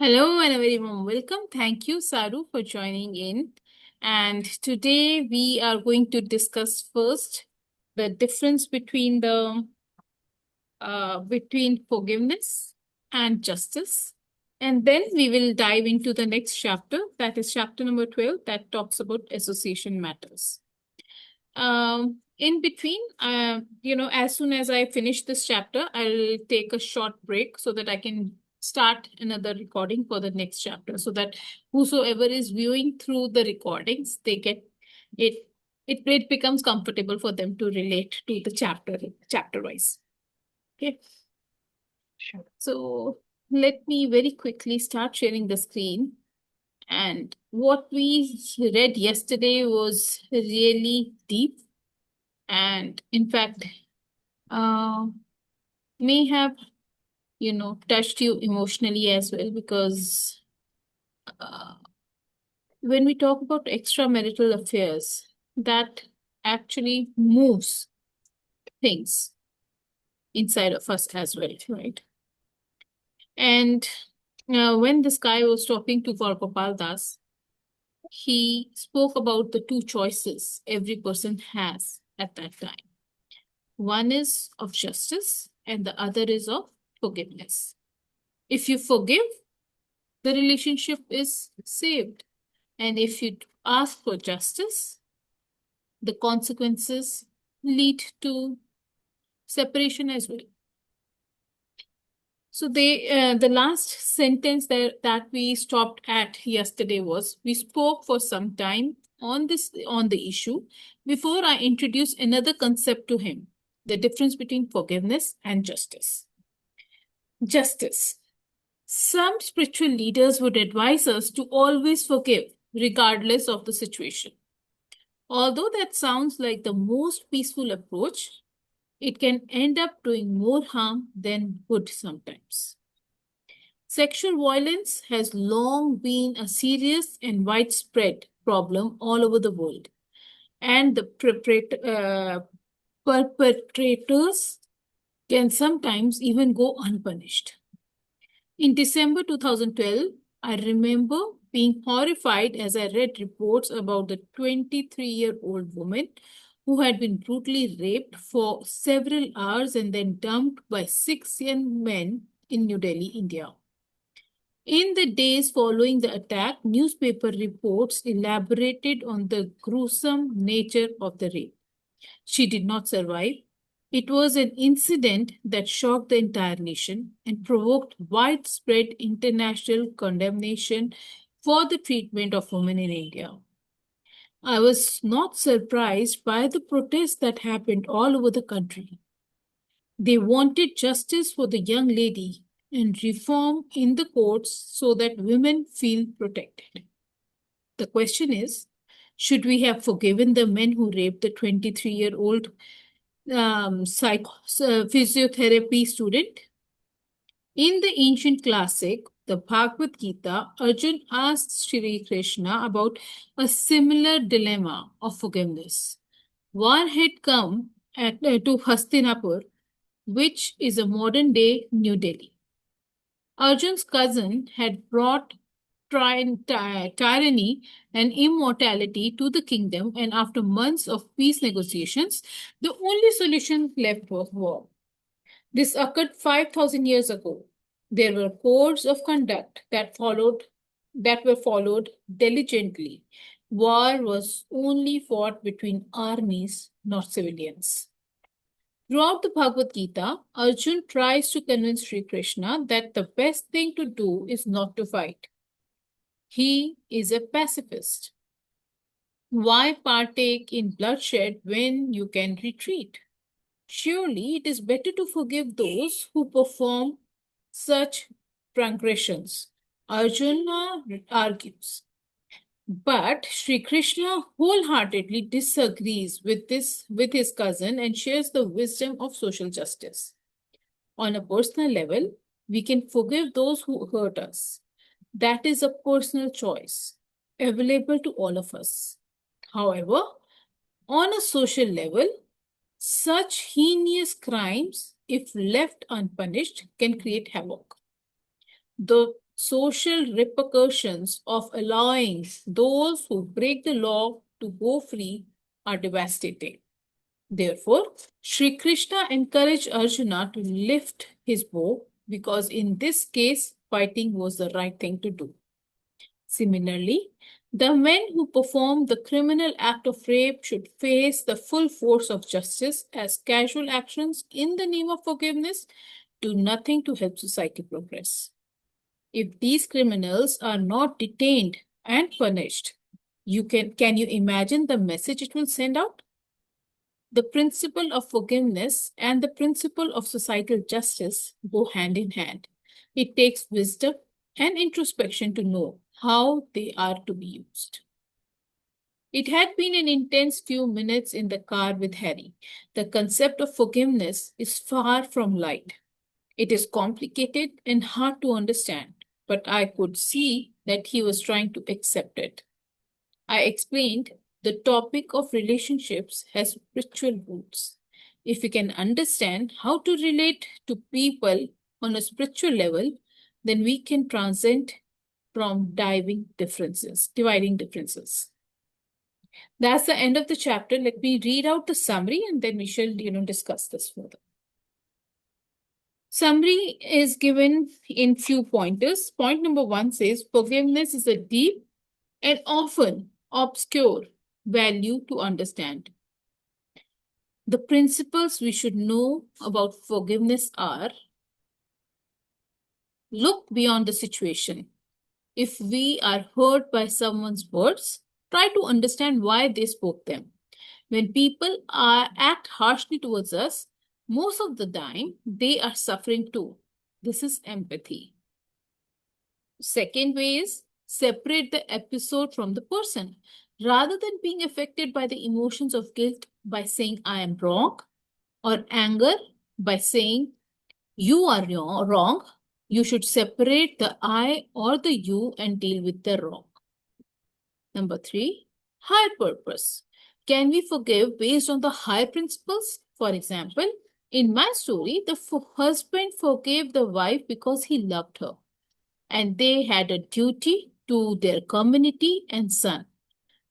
Hello and a very warm welcome. Thank you, Saru, for joining in. And today we are going to discuss first the difference between forgiveness and justice. And then we will dive into the next chapter, that is chapter number 12, that talks about association matters. In between, as soon as I finish this chapter, I'll take a short break so that I can start another recording for the next chapter, so that whosoever is viewing through the recordings, they get it. It becomes comfortable for them to relate to the chapter wise. Okay. Sure. So let me very quickly start sharing the screen. And what we read yesterday was really deep, and in fact uh, may have touched you emotionally as well, because uh, when we talk about extramarital affairs, that actually moves things inside of us as well, right? And when this guy was talking to Gopal Das, he spoke about the two choices every person has at that time. One is of justice, and the other is of forgiveness. If you forgive, the relationship is saved. And if you ask for justice, the consequences lead to separation as well. So the last sentence that we stopped at yesterday was, we spoke for some time on the issue before I introduced another concept to him, the difference between forgiveness and justice. Justice. Some spiritual leaders would advise us to always forgive, regardless of the situation. Although that sounds like the most peaceful approach, it can end up doing more harm than good sometimes. Sexual violence has long been a serious and widespread problem all over the world, and the perpetrators can sometimes even go unpunished. In December 2012, I remember being horrified as I read reports about the 23-year-old woman who had been brutally raped for several hours and then dumped by 6 young men in New Delhi, India. In the days following the attack, newspaper reports elaborated on the gruesome nature of the rape. She did not survive. It was an incident that shocked the entire nation and provoked widespread international condemnation for the treatment of women in India. I was not surprised by the protests that happened all over the country. They wanted justice for the young lady and reform in the courts so that women feel protected. The question is, should we have forgiven the men who raped the 23-year-old physiotherapy student? In the ancient classic, the Bhagavad Gita, Arjun asked Shri Krishna about a similar dilemma of forgiveness. War had come to Hastinapur, which is a modern day New Delhi. Arjun's cousin had brought tyranny and immortality to the kingdom, and after months of peace negotiations, the only solution left was war. This occurred 5,000 years ago. There were codes of conduct that were followed diligently. War was only fought between armies, not civilians. Throughout the Bhagavad Gita, Arjun tries to convince Sri Krishna that the best thing to do is not to fight. He is a pacifist. Why partake in bloodshed when you can retreat? Surely it is better to forgive those who perform such transgressions, Arjuna argues. But Sri Krishna wholeheartedly disagrees with his cousin and shares the wisdom of social justice. On a personal level, we can forgive those who hurt us. That is a personal choice available to all of us. However, on a social level, such heinous crimes, if left unpunished, can create havoc. social repercussions of allowing those who break the law to go free are devastating. Therefore, Sri Krishna encouraged Arjuna to lift his bow because in this case, fighting was the right thing to do. Similarly, the men who perform the criminal act of rape should face the full force of justice, as casual actions in the name of forgiveness do nothing to help society progress. If these criminals are not detained and punished, can you imagine the message it will send out? The principle of forgiveness and the principle of societal justice go hand in hand. It takes wisdom and introspection to know how they are to be used. It had been an intense few minutes in the car with Harry. The concept of forgiveness is far from light. It is complicated and hard to understand, but I could see that he was trying to accept it. I explained the topic of relationships has spiritual roots. If we can understand how to relate to people on a spiritual level, then we can transcend from dividing differences. That's the end of the chapter. Let me read out the summary and then we shall, discuss this further. Summary is given in few pointers. Point number 1 says forgiveness is a deep and often obscure value to understand. The principles we should know about forgiveness are: look beyond the situation. If we are hurt by someone's words, try to understand why they spoke them. When people act harshly towards us, most of the time they are suffering too. This is empathy. Second way is separate the episode from the person. Rather than being affected by the emotions of guilt by saying I am wrong, or anger by saying you are wrong, you should separate the I or the you and deal with the wrong. Number 3, higher purpose. Can we forgive based on the higher principles? For example, in my story, the husband forgave the wife because he loved her, and they had a duty to their community and son.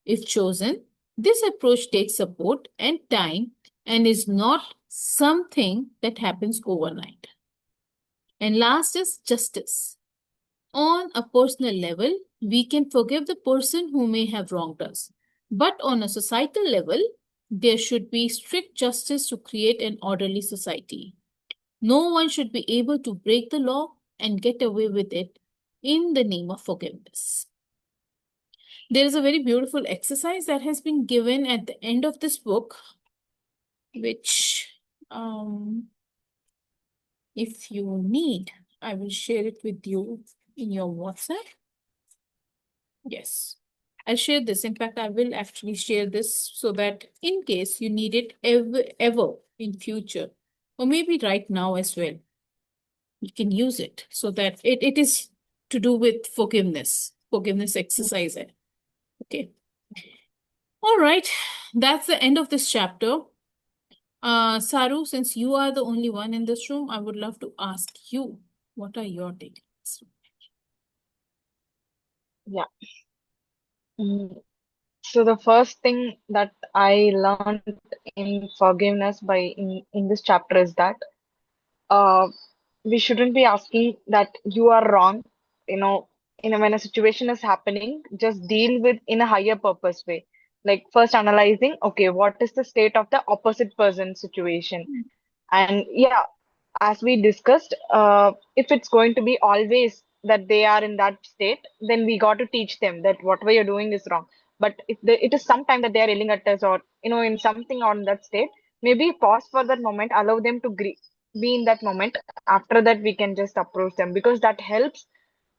If chosen, this approach takes support and time and is not something that happens overnight. And last is justice. On a personal level, we can forgive the person who may have wronged us. But on a societal level, there should be strict justice to create an orderly society. No one should be able to break the law and get away with it in the name of forgiveness. There is a very beautiful exercise that has been given at the end of this book, which, if you need, I will share it with you in your WhatsApp. Yes, I'll share this. In fact, I will actually share this so that in case you need it ever in future, or maybe right now as well, you can use it so that it is to do with forgiveness exercise. Okay. All right. That's the end of this chapter. Saru, since you are the only one in this room, I would love to ask you, what are your takeaways? Yeah. So the first thing that I learned in forgiveness in this chapter is that uh, we shouldn't be asking that you are wrong, you know, when a situation is happening, just deal with in a higher purpose way. Like first analyzing, okay, what is the state of the opposite person's situation? And yeah, as we discussed, if it's going to be always that they are in that state, then we got to teach them that whatever you're doing is wrong. But if it is sometime that they are yelling at us or in something on that state, maybe pause for that moment, allow them to be in that moment. After that, we can just approach them because that helps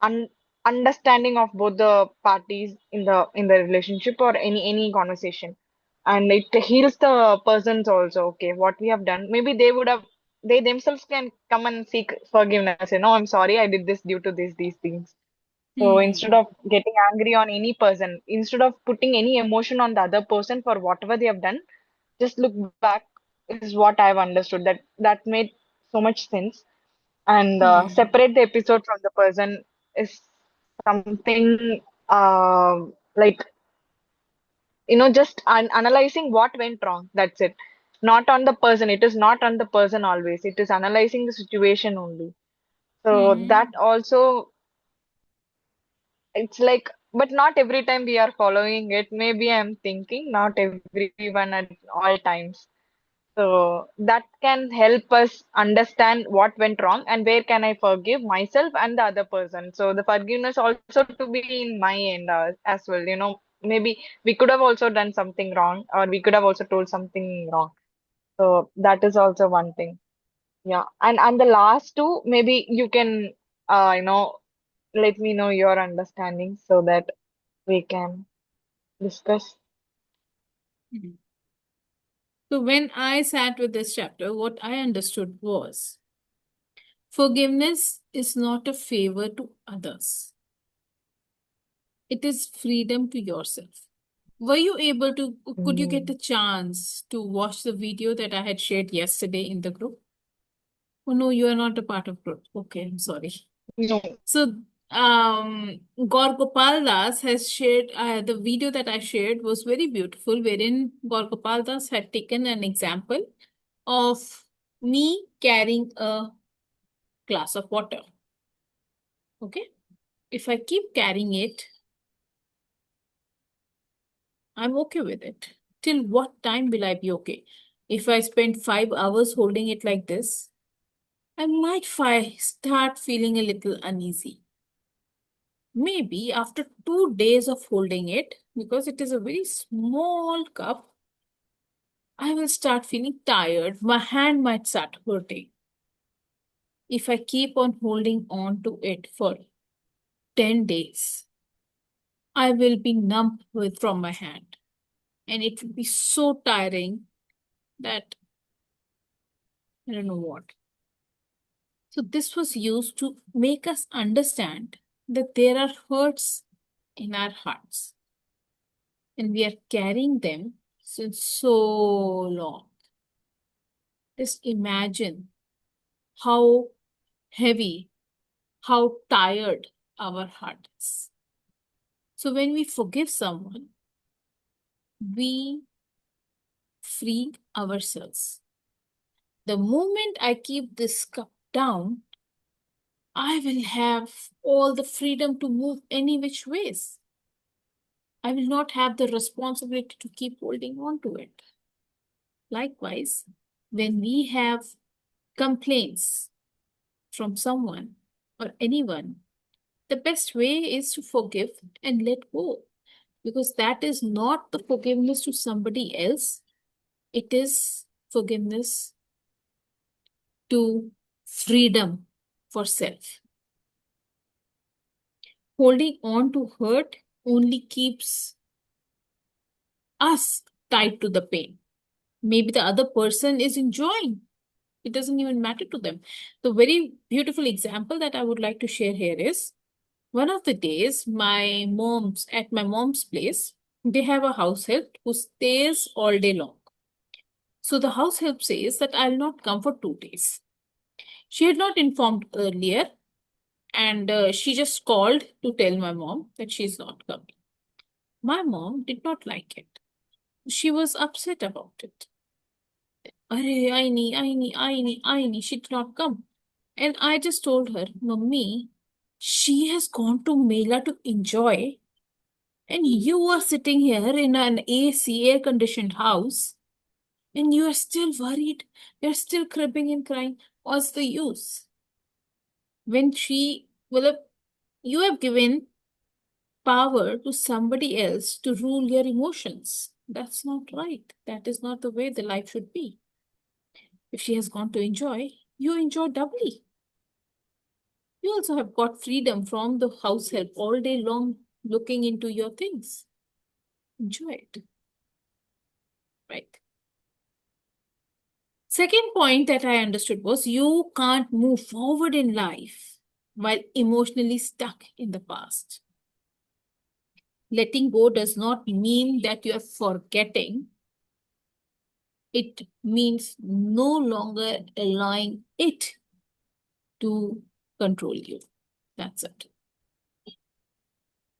un understanding of both the parties in the relationship or any conversation, and it heals the persons also. Okay, what we have done, maybe they themselves can come and seek forgiveness. I'm sorry, I did this due to these things. So instead Hmm. of getting angry on any person, instead of putting any emotion on the other person for whatever they have done, just look back is what I've understood. That made so much sense. And Hmm. separate the episode from the person is something like just analyzing what went wrong. That's it. Not on the person. It is not on the person always. It is analyzing the situation only. So that Hmm. also, it's like, but not every time we are following it. Maybe I'm thinking not everyone at all times. So that can help us understand what went wrong and where can I forgive myself and the other person. So the forgiveness also to be in my end as well. Maybe we could have also done something wrong, or we could have also told something wrong. So that is also one thing. Yeah. And the last two, maybe you can let me know your understanding so that we can discuss. Hmm. So when I sat with this chapter, what I understood was forgiveness is not a favor to others. It is freedom to yourself. Were you able to, could you get Mm, the chance to watch the video that I had shared yesterday in the group? Oh no, you are not a part of group. Okay, I'm sorry. no. So, Gaur Gopal Das has shared the video that I shared was very beautiful, wherein Gaur Gopal Das had taken an example of me carrying a glass of water. Okay, if I keep carrying it, I'm okay with it. Till what time will I be okay? If I spend 5 hours holding it like this, I might start feeling a little uneasy. Maybe after 2 days of holding it, because it is a very small cup, I will start feeling tired. My hand might start hurting. If I keep on holding on to it for 10 days, I will be numb from my hand. And it will be so tiring that I don't know what. So, this was used to make us understand that there are hurts in our hearts and we are carrying them since so long. Just imagine how heavy, how tired our heart is. So, when we forgive someone, we free ourselves. The moment I keep this cup down, I will have all the freedom to move any which ways. I will not have the responsibility to keep holding on to it. Likewise, when we have complaints from someone or anyone, the best way is to forgive and let go, because that is not the forgiveness to somebody else, it is forgiveness to freedom for self. Holding on to hurt only keeps us tied to the pain. Maybe the other person is enjoying. It doesn't even matter to them. The very beautiful example that I would like to share here is one of the days, at my mom's place, they have a house help who stays all day long. So the house help says that I'll not come for 2 days. She had not informed earlier, and she just called to tell my mom that she's not coming. My mom did not like it. She was upset about it. Arey, Aini, she did not come. And I just told her, Mummy, she has gone to Mela to enjoy, and you are sitting here in an AC, air conditioned house, and you are still worried. You're still cribbing and crying. What's the use? When you have given power to somebody else to rule your emotions. That's not right. That is not the way the life should be. If she has gone to enjoy, you enjoy doubly. You also have got freedom from the house help all day long looking into your things. Enjoy it. Right. Second point that I understood was you can't move forward in life while emotionally stuck in the past. Letting go does not mean that you are forgetting, it means no longer allowing it to control you. That's it.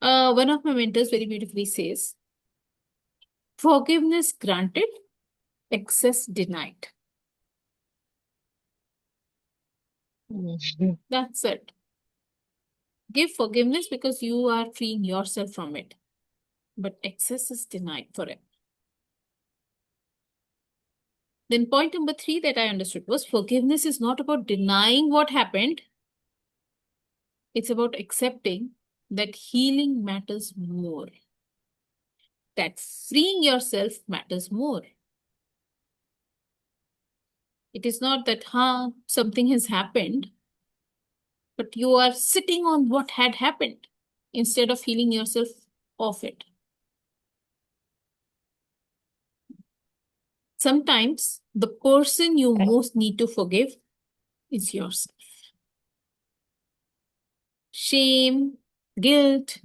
One of my mentors very beautifully says, forgiveness granted, excess denied. Mhm. That's it. Give forgiveness because you are freeing yourself from it, but excess is denied forever. Then, point number 3 that I understood was forgiveness is not about denying what happened, it's about accepting that healing matters more, that freeing yourself matters more. It is not that, something has happened, but you are sitting on what had happened instead of healing yourself of it. Sometimes the person you Right. most need to forgive is yourself. Shame, guilt,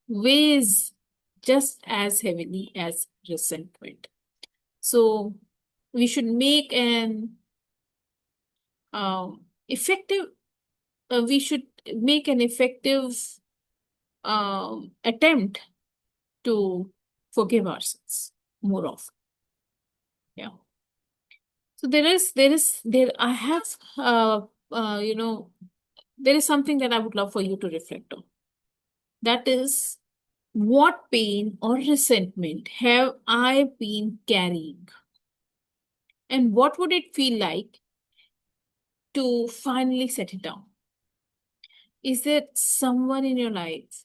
weighs just as heavily as resentment. So we should make an effective, we should make an effective attempt to forgive ourselves more often. Yeah. So I have, there is something that I would love for you to reflect on. That is, what pain or resentment have I been carrying? And what would it feel like to finally set it down? Is there someone in your life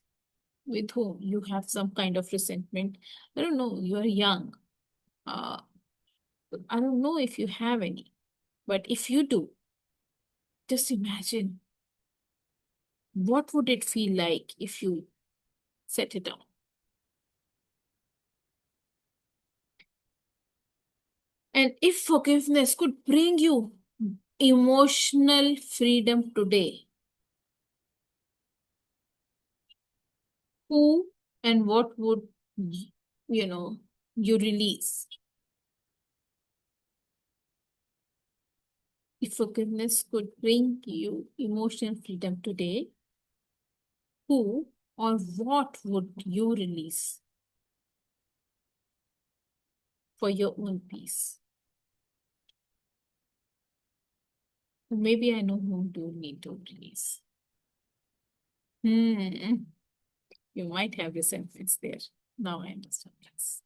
with whom you have some kind of resentment? I don't know, you're young. Uh, I don't know if you have any, but if you do, just imagine what would it feel like if you set it down. And if forgiveness could bring you emotional freedom today, who and what would you know you release? If forgiveness could bring you emotional freedom today, who or what would you release for your own peace? Maybe I know whom do need to release. Hmm. You might have resentments there. Now I understand. Yes.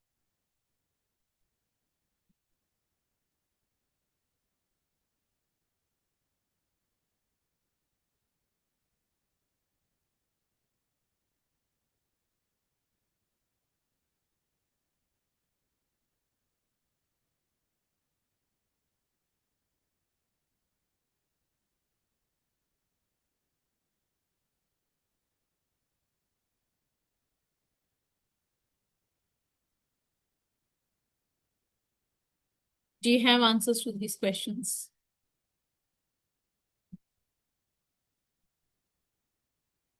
Do you have answers to these questions?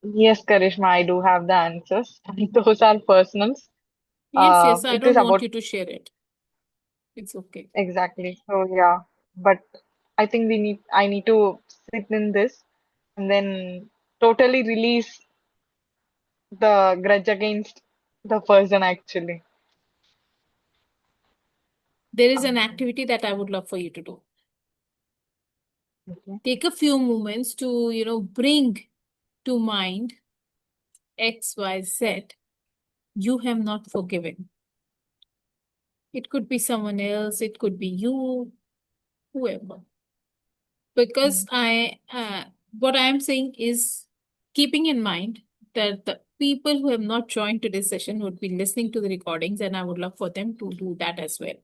Yes, Karishma, I do have the answers. Those are personals. Yes, yes. I It don't is want about you to share it. It's okay. exactly. So yeah, but I think I need to sit in this and then totally release the grudge against the person actually. There is an activity that I would love for you to do. Okay. Take a few moments to, bring to mind X, Y, Z you have not forgiven. It could be someone else, it could be you, whoever. Because what I am saying is keeping in mind that the people who have not joined today's session would be listening to the recordings, and I would love for them to do that as well.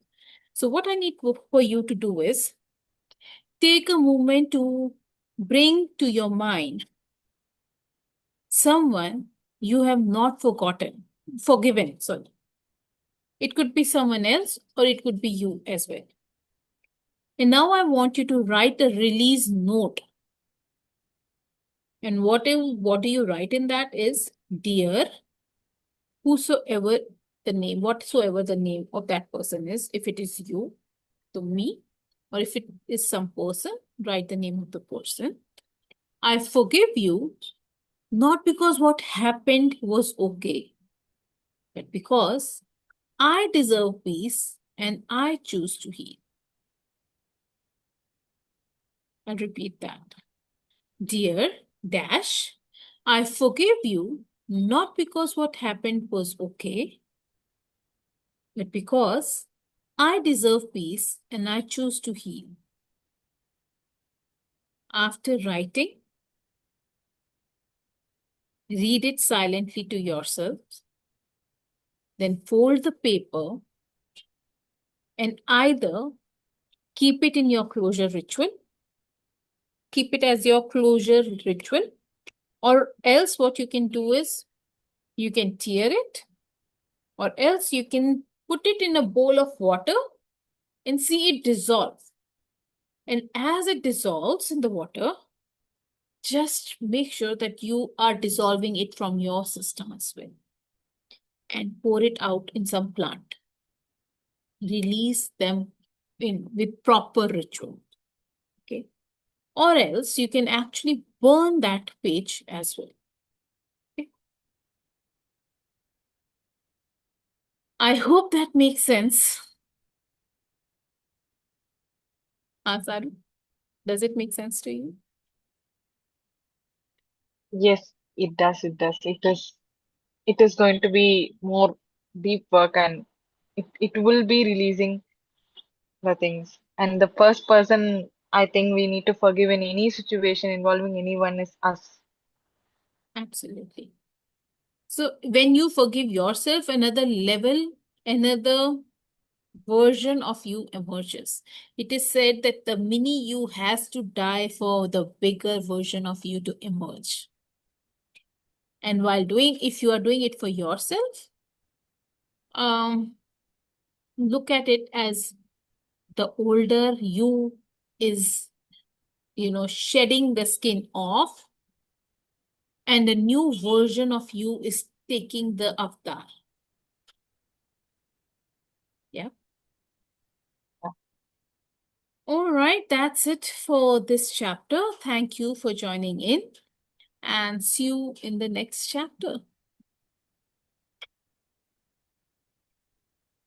So, what I need for you to do is take a moment to bring to your mind someone you have not forgiven. Sorry. It could be someone else or it could be you as well. And now I want you to write a release note. And what do you write in that is, dear, whatsoever the name of that person is, if it is you, to me, or if it is some person, write the name of the person. I forgive you Not because what happened was okay, but because I deserve peace and I choose to heal. I'll repeat that. Dear Dash, I forgive you not because what happened was okay, but because I deserve peace and I choose to heal. After writing, read it silently to yourself, then fold the paper and either keep it in your closure ritual, keep it as your closure ritual, or else what you can do is you can tear it, or else you can put it in a bowl of water and see it dissolve. And as it dissolves in the water, just make sure that you are dissolving it from your system as well and pour it out in some plant. Release them in with proper ritual. Okay. Or else you can actually burn that page as well. Okay. I hope that makes sense. Asaru, does it make sense to you? Yes, it does. It does. It is going to be more deep work, and it will be releasing the things. And the first person I think we need to forgive in any situation involving anyone is us. Absolutely. So when you forgive yourself, another level, another version of you emerges. It is said that the mini you has to die for the bigger version of you to emerge. And while doing, if you are doing it for yourself, um, look at it as the older you is, shedding the skin off, and a new version of you is taking the avatar. Yeah. All right, that's it for this chapter. Thank you for joining in and see you in the next chapter.